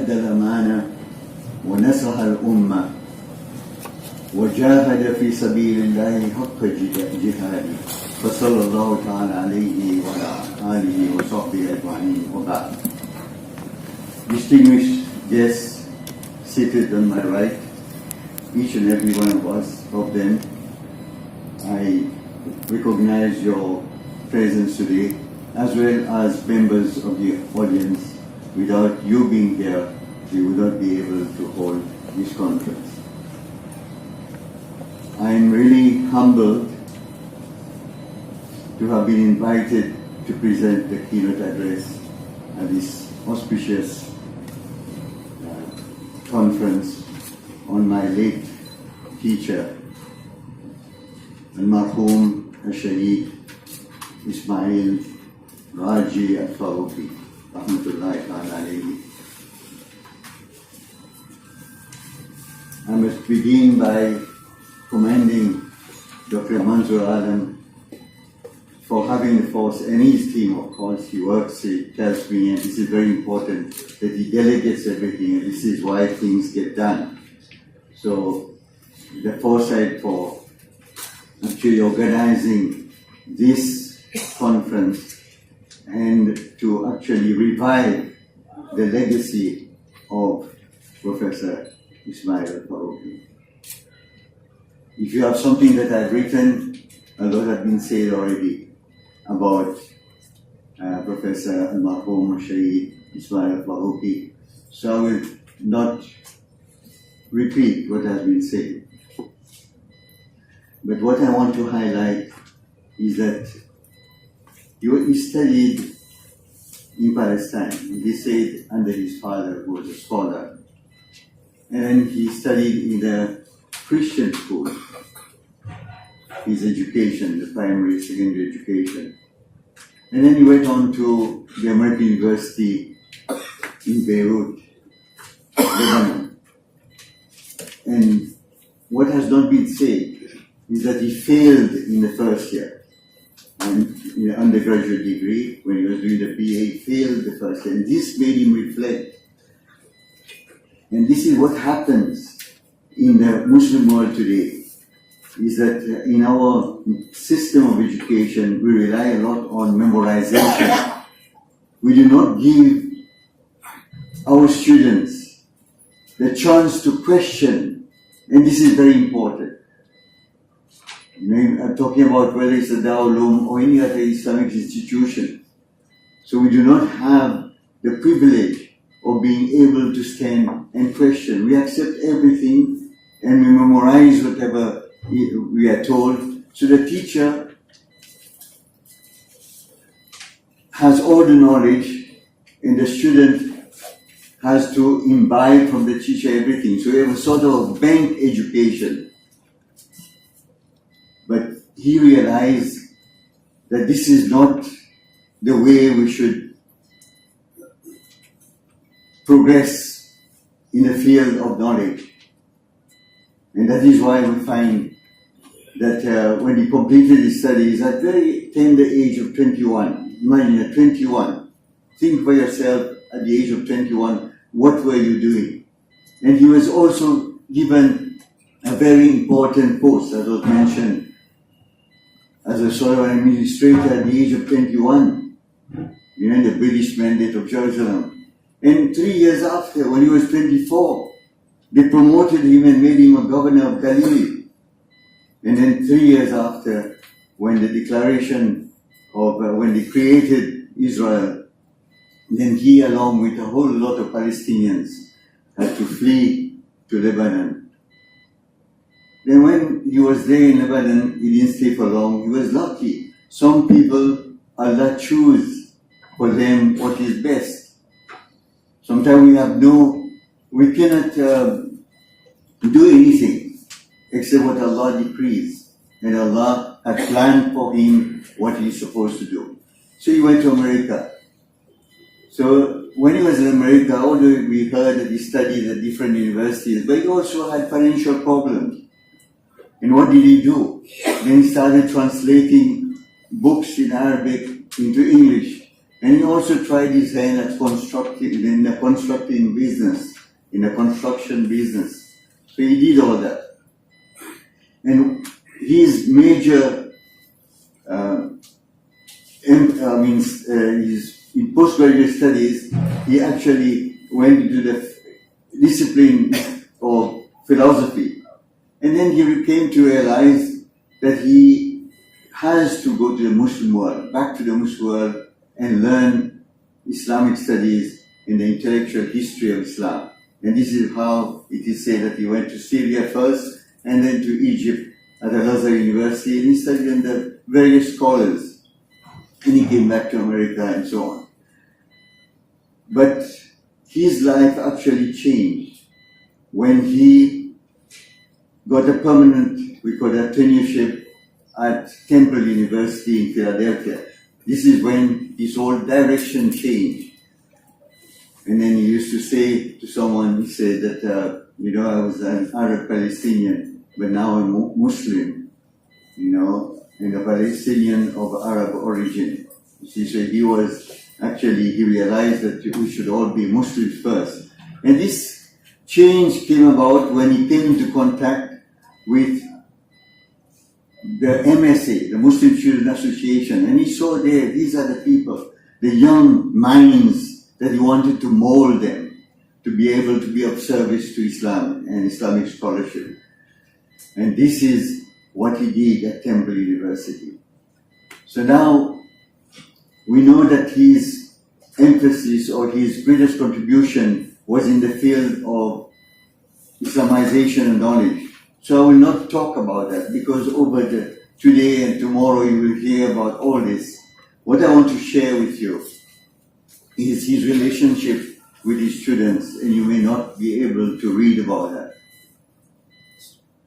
وأدى الأمانة ونصح الأمة وجاهد في سبيل الله حق جهاده فصلى الله تعالى عليه وعلى آله وصحبه أجمعين وبعد. Distinguished guests seated on my right, each and every one of them, I recognize your presence today, as well as members of the audience. Without you being here, we would not be able to hold this conference. I am really humbled to have been invited to present the keynote address at this auspicious conference on my late teacher, Al-Marhum Al-Shaheed Ismail Raji Al-Faruqi, Rahmatullahi Ta'ala alayhi. I must begin by commending Dr. Manzoor Alam for having the force, and his team, of course. He works, he tells me, and this is very important, that he delegates everything, and this is why things get done. So the foresight for actually organizing this conference and to actually revive the legacy of Professor Ismail Faruqi. If you have something that I've written, a lot has been said already about Professor Al-Marhum Al-Shaheed Ismail Faruqi, so I will not repeat what has been said. But what I want to highlight is that he studied in Palestine. He stayed under his father, who was a scholar, and he studied in a Christian school, his education, the primary, secondary education. And then he went on to the American University in Beirut, Lebanon. And what has not been said is that he failed in the first year. And in the undergraduate degree, when he was doing the BA, he failed the first year. And this made him reflect. And this is what happens in the Muslim world today, is that in our system of education, we rely a lot on memorization. We do not give our students the chance to question, and this is very important. I'm talking about whether it's a Darul Uloom or any other Islamic institution. So we do not have the privilege of being able to stand and question. We accept everything and we memorize whatever we are told. So the teacher has all the knowledge and the student has to imbibe from the teacher everything. So we have a sort of bank education. But he realized that this is not the way we should progress in the field of knowledge. And that is why we find that when he completed his studies at very tender age of 21, imagine at 21, think for yourself at the age of 21, what were you doing? And he was also given a very important post, as was mentioned, as a sort of administrator at the age of 21, in the British Mandate of Jerusalem. And 3 years after, when he was 24, they promoted him and made him a governor of Galilee. And then 3 years after, when the declaration of, when they created Israel, then he, along with a whole lot of Palestinians, had to flee to Lebanon. Then when he was there in Lebanon, he didn't stay for long. He was lucky. Some people, Allah choose for them what is best. Sometimes we cannot do anything except what Allah decrees. And Allah had planned for him what he's supposed to do. So he went to America. So when he was in America, although we heard that he studied at different universities, but he also had financial problems. And what did he do? Then he started translating books in Arabic into English. And he also tried his hand at in the constructing business, in the construction business. So he did all that. And his major, in postgraduate studies, he actually went into the discipline of philosophy. And then he came to realize that he has to go to the Muslim world, back to the Muslim world, and learn Islamic studies in the intellectual history of Islam. And this is how it is said that he went to Syria first, and then to Egypt at Al-Azhar University, and he studied under various scholars. And he came back to America and so on. But his life actually changed when he got a permanent, we call that tenureship, at Temple University in Philadelphia. This is when his whole direction changed. And then he used to say to someone, he said that, I was an Arab Palestinian, but now I'm Muslim, and a Palestinian of Arab origin. So he realized that we should all be Muslims first. And this change came about when he came into contact with the MSA, the Muslim Student Association, and he saw there, these are the people, the young minds that he wanted to mold them to be able to be of service to Islam and Islamic scholarship. And this is what he did at Temple University. So now we know that his emphasis or his greatest contribution was in the field of Islamization and knowledge. So I will not talk about that because over today and tomorrow you will hear about all this. What I want to share with you is his relationship with his students, and you may not be able to read about that.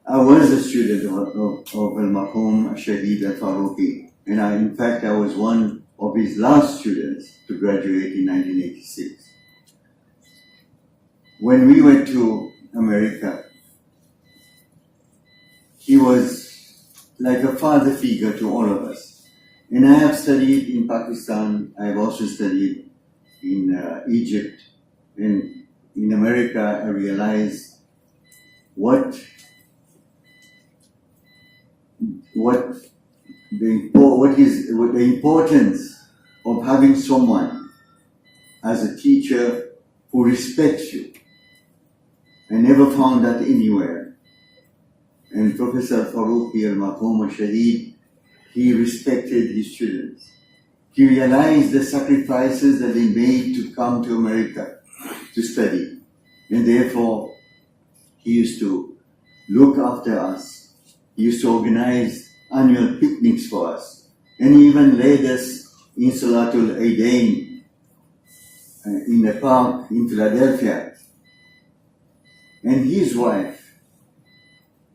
I was a student of Al-Marhum Shahid Al-Faruqi, and in fact I was one of his last students to graduate in 1986. When we went to America, he was like a father figure to all of us. And I have studied in Pakistan, I have also studied in Egypt, and in America I realized what the importance of having someone as a teacher who respects you. I never found that anywhere. And Professor Faruqi Al-Marhum Al-Shahid, he respected his students. He realized the sacrifices that they made to come to America to study. And therefore, he used to look after us. He used to organize annual picnics for us. And he even led us in Salatul Eidain in the park in Philadelphia. And his wife,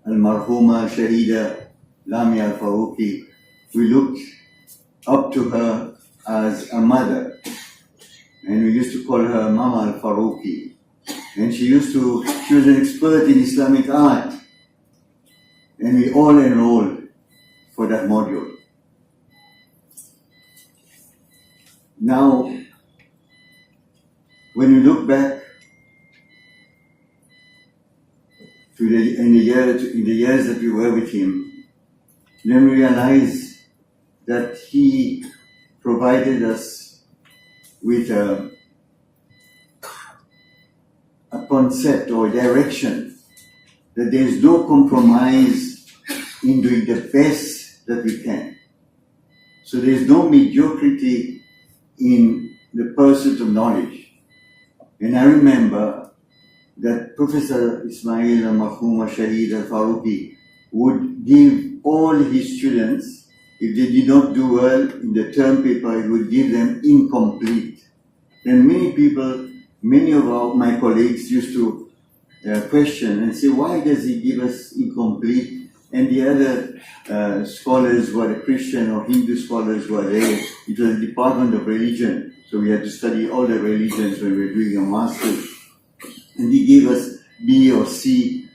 Al-Marhuma Shahida Lamia Al-Faruqi, we looked up to her as a mother. And we used to call her Mama Al-Faruqi. And she was an expert in Islamic art. And we all enrolled for that module. Now, when you look back in the years that we were with him, then we realize that he provided us with a concept or direction that there is no compromise in doing the best that we can. So there is no mediocrity in the pursuit of knowledge. And I remember that Professor Ismail Al-Marhum Shahid Al-Faruqi would give all his students, if they did not do well in the term paper, he would give them incomplete. And many of my colleagues used to question and say, why does he give us incomplete? And the other scholars who are Christian or Hindu scholars who are there, it was the Department of Religion, so we had to study all the religions when we were doing a master's. And he gave us B or C.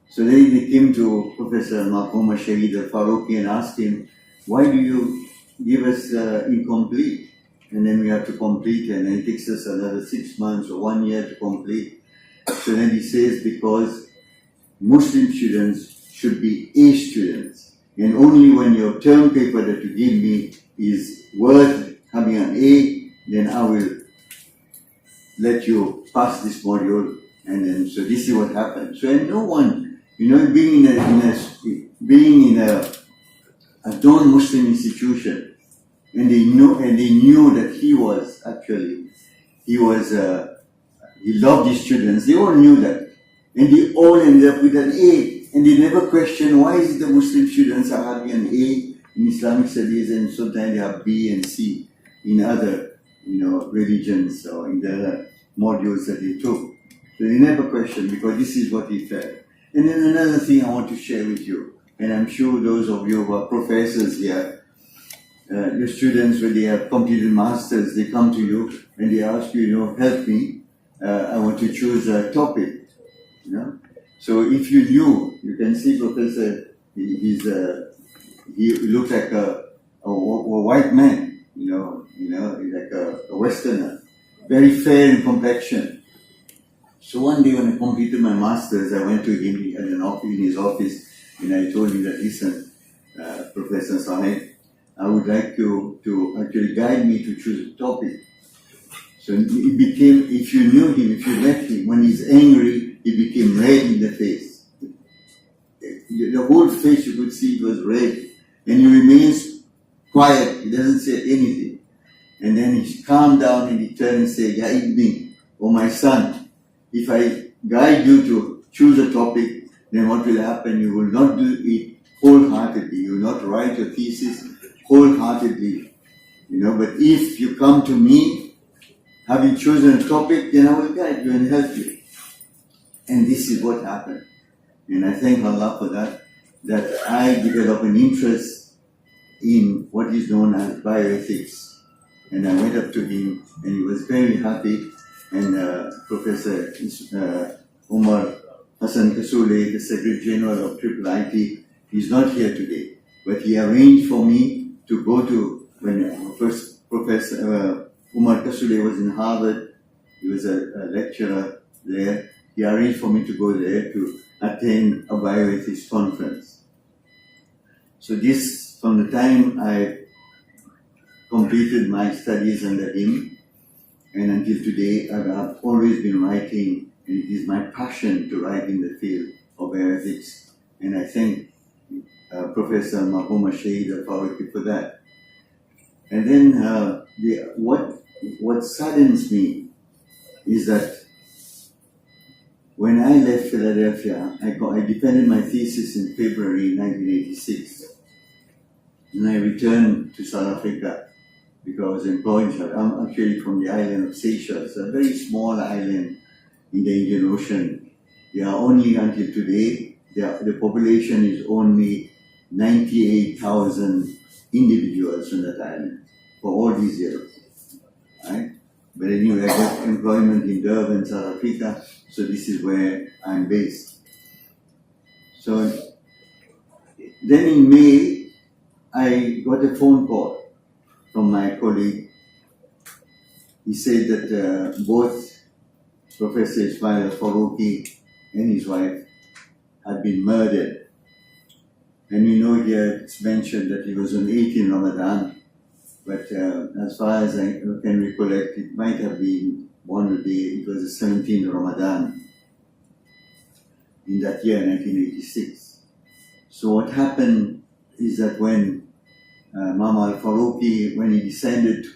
So then they came to Professor Marhum Shahid Al-Faruqi and asked him, why do you give us incomplete? and then we have to complete, and then it takes us another 6 months or 1 year to complete. So then he says, because Muslim students should be A students, and only when your term paper that you give me is worth having an A, then I will let you pass this module. And then, so this is what happened. So, and no one, being in a non-Muslim institution, and they knew that he loved his students. They all knew that, and they all ended up with an A, and they never questioned why is it the Muslim students are having an A in Islamic studies, and sometimes they have B and C in other, religions or in the other modules that they took. So they never questioned, because this is what he felt. And then another thing I want to share with you, and I'm sure those of you who are professors here, your students, when they have completed masters, they come to you and they ask you, help me, I want to choose a topic. So if you knew, you can see Professor, he looks like a white man, like a Westerner, very fair in complexion. So one day when I completed my masters, I went to him in his office, and I told him that, listen, Professor Sahib, I would like you to actually guide me to choose a topic. So it became, if you knew him, if you met him, when he's angry, he became red in the face. The whole face you could see was red, and he remains quiet, he doesn't say anything. And then he calmed down and he turned and said, Ya Ibni, oh my son, if I guide you to choose a topic, then what will happen? You will not do it wholeheartedly. You will not write your thesis wholeheartedly. But if you come to me, having chosen a topic, then I will guide you and help you. And this is what happened. And I thank Allah for that I developed an interest in what is known as bioethics. And I went up to him, and he was very happy. And Professor Umar Hassan Kasule, the Secretary General of IIIT, he's not here today, but he arranged for me to go to, when first Professor Umar Kasule was in Harvard, he was a lecturer there, he arranged for me to go there to attend a bioethics conference. So this, from the time I completed my studies under him, and until today, I've always been writing, and it is my passion to write in the field of bioethics. And I thank Professor Mahoma Shahid Al-Faruqi for that. And then what saddens me is that when I left Philadelphia, I defended my thesis in February 1986. And I returned to South Africa, because I was employed. I'm actually from the island of Seychelles, a very small island in the Indian Ocean. They are only, until today, the population is only 98,000 individuals on that island for all these years. Right? But anyway, I got employment in Durban, South Africa, so this is where I'm based. So then in May, I got a phone call from my colleague. He said that both Professor Ismail Al-Faruqi and his wife had been murdered. And here it's mentioned that it was on 18 Ramadan, but as far as I can recollect, it might have been one day, it was the 17th Ramadan in that year, 1986. So what happened is that when Mama Al-Faruqi, when he decided to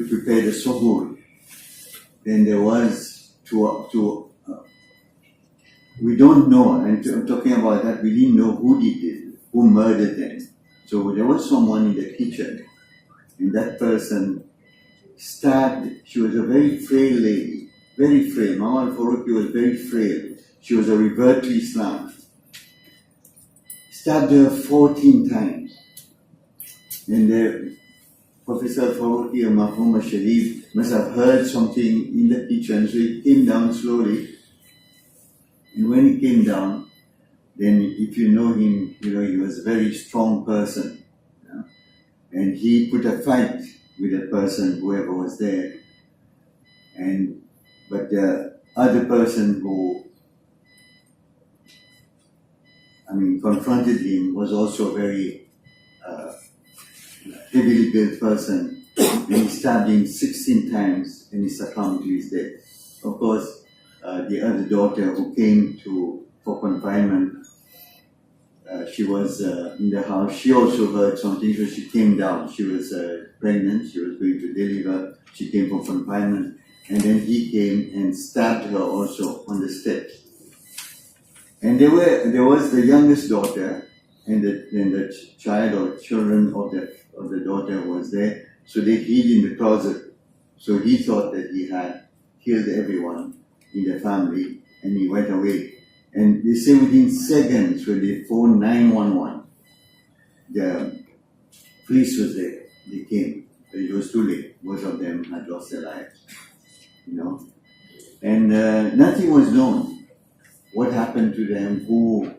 prepare the suhoor, then there was we don't know, and I'm talking about that, we didn't know who did it, who murdered them. So there was someone in the kitchen, and that person stabbed. She was a very frail lady, very frail. Mama Al-Faruqi was very frail. She was a revert to Islam. Stabbed her 14 times. And Professor Al-Faruqi and Mahoma Sharif must have heard something in the kitchen, so he came down slowly. And when he came down, then if you know him, he was a very strong person. And he put a fight with a person, whoever was there. But the other person who, confronted him was also a very heavily built person, and he stabbed him 16 times and he succumbed to his death. Of course, the other daughter who came for confinement, she was in the house. She also heard something, so she came down. She was pregnant, she was going to deliver. She came from confinement, and then he came and stabbed her also on the steps. And there was the youngest daughter, and the child or children of the daughter was there. So they hid in the closet. So he thought that he had killed everyone in the family, and he went away. And they say within seconds, when they phoned 911, the police was there. They came, but it was too late. Most of them had lost their lives, And nothing was known. What happened to them? Who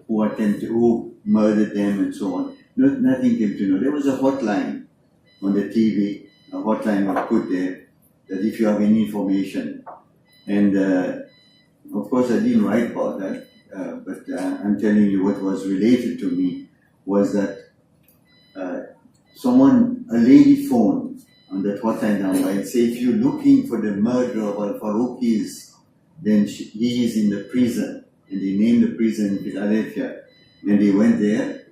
murdered them, and so on. Nothing came to know. There was a hotline on the TV. A hotline was put there that if you have any information, and of course I didn't write about that. But I'm telling you what was related to me was that a lady phoned on that hotline number and said, if you're looking for the murderer of Al-Faruqis, then he is in the prison. And they named the prison in Philadelphia. And they went there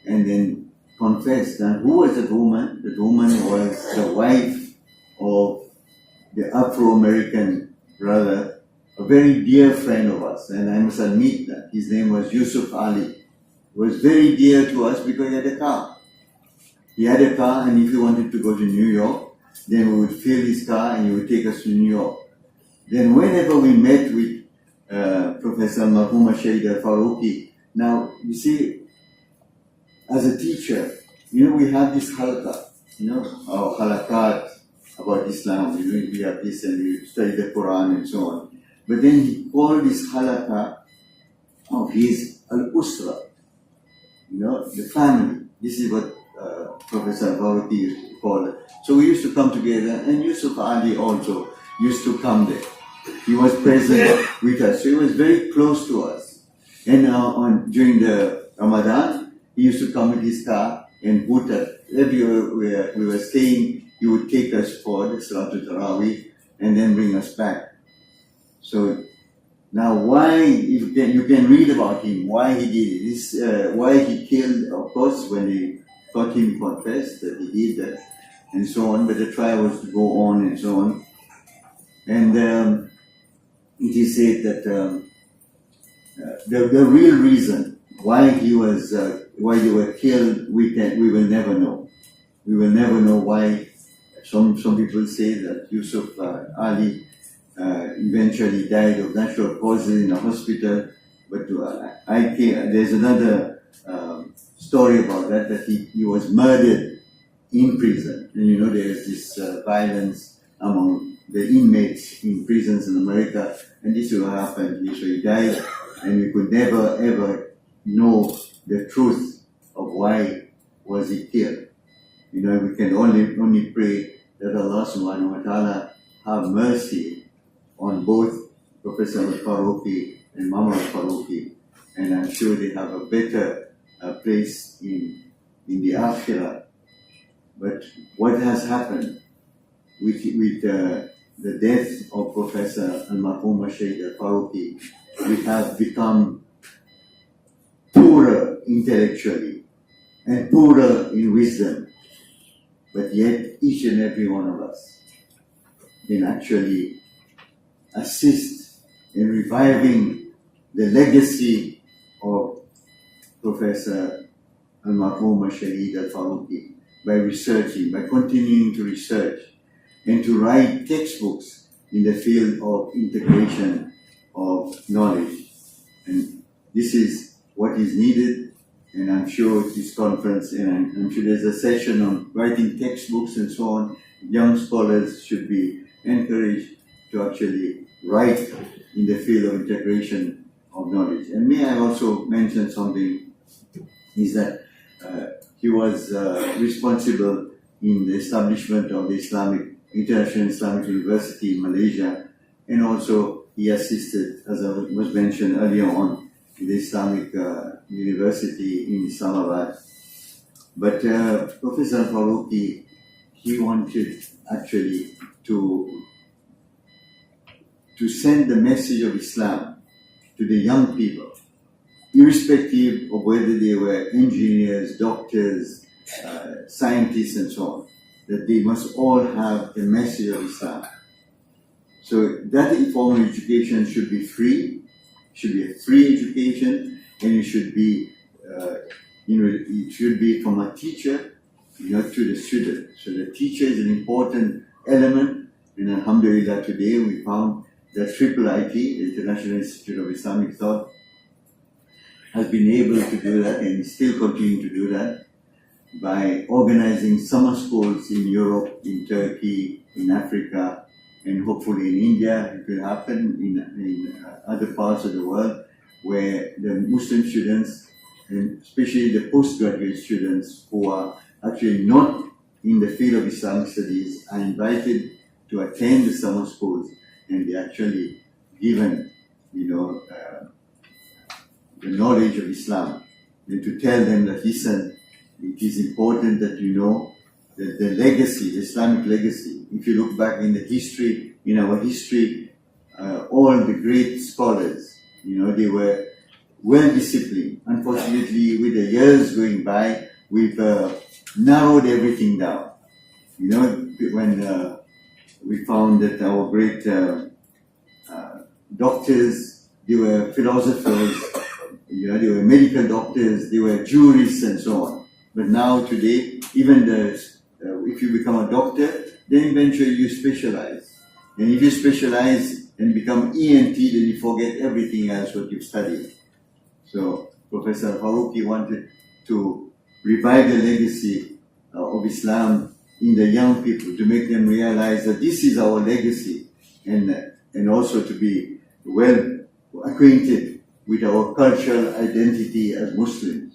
and then confessed. And who was that woman? That woman was the wife of the Afro-American brother, a very dear friend of us, and I must admit that his name was Yusuf Ali. He was very dear to us because he had a car. He had a car, and if he wanted to go to New York, then we would fill his car and he would take us to New York. Then whenever we met with Professor Marhuma Shahid Al-Faruqi, now you see, as a teacher, we have this halqa, our halakat about Islam. We have this and we study the Quran and so on. But then he called this halaqah of his al-usra, the family. This is what Professor Faruqi called it. So we used to come together, and Yusuf Ali also used to come there. He was present with us, so he was very close to us. And during the Ramadan, he used to come with his car and put us everywhere we were staying. He would take us for the Salatul Tarawih and then bring us back. So now, why you can read about him, why he did it. Why he killed, of course, when they got him confessed that he did that, and so on. But the trial was to go on and so on. And it is said that the real reason why they were killed, we will never know. We will never know why. Some people say that Yusuf Ali eventually died of natural causes in a hospital, but there's another story about that he was murdered in prison. And there's this violence among the inmates in prisons in America, and this is what happened. So he died, and we could never ever know the truth of why was he killed. We can only pray that Allah subhanahu wa ta'ala have mercy on both Professor Al-Faruqi and Mama Al-Faruqi, and I'm sure they have a better place in the Akhirah. But what has happened with the death of Professor Al-Marhum Shahid Al-Faruqi, we have become poorer intellectually and poorer in wisdom. But yet, each and every one of us can actually assist in reviving the legacy of Professor Al-Marhum Shahid Al-Faruqi by researching, by continuing to research and to write textbooks in the field of integration of knowledge. And this is what is needed, and I'm sure this conference, and I'm sure there's a session on writing textbooks and so on. Young scholars should be encouraged to actually write in the field of integration of knowledge. And may I also mention something, is that he was responsible in the establishment of the International Islamic University in Malaysia, and also he assisted, as I was mentioned earlier on, in the Islamic University in Islamabad. But Professor Farooqi, he wanted actually to send the message of Islam to the young people, irrespective of whether they were engineers, doctors, scientists, and so on, that they must all have the message of Islam. So that informal education should be free, should be a free education, and it should be, it should be from a teacher, to the student. So the teacher is an important element, and alhamdulillah today we found that IIIT, the International Institute of Islamic Thought, has been able to do that and still continuing to do that by organizing summer schools in Europe, in Turkey, in Africa, and hopefully in India. It will happen in other parts of the world where the Muslim students, and especially the postgraduate students who are actually not in the field of Islamic studies, are invited to attend the summer schools, and they're actually given, the knowledge of Islam, and to tell them that, listen, it is important that you know that the legacy, the Islamic legacy. If you look back in the history, in our history, all the great scholars, they were well disciplined. Unfortunately, with the years going by, we've narrowed everything down. When we found that our great doctors, they were philosophers, they were medical doctors, they were jurists, and so on. But now today, even if you become a doctor, then eventually you specialize. And if you specialize and become ENT, then you forget everything else what you've studied. So Professor Farooqi wanted to revive the legacy of Islam in the young people, to make them realize that this is our legacy, and also to be well acquainted with our cultural identity as Muslims.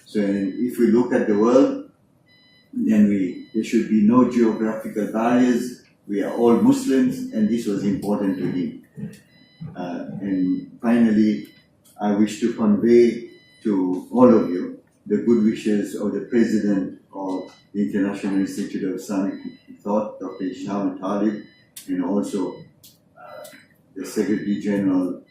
So if we look at the world, then there should be no geographical barriers. We are all Muslims, and this was important to him. And finally, I wish to convey to all of you the good wishes of the President of the International Institute of Islamic Thought, Dr. Hisham Talib, and also the Secretary General,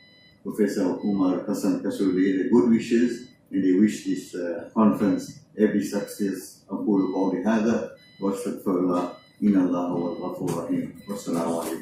Professor Umar Hassan Kasule, the good wishes, and they wish this conference every success. أقول قولي هذا وأستغفر الله إن الله هو الغفور الرحيم والسلام عليكم.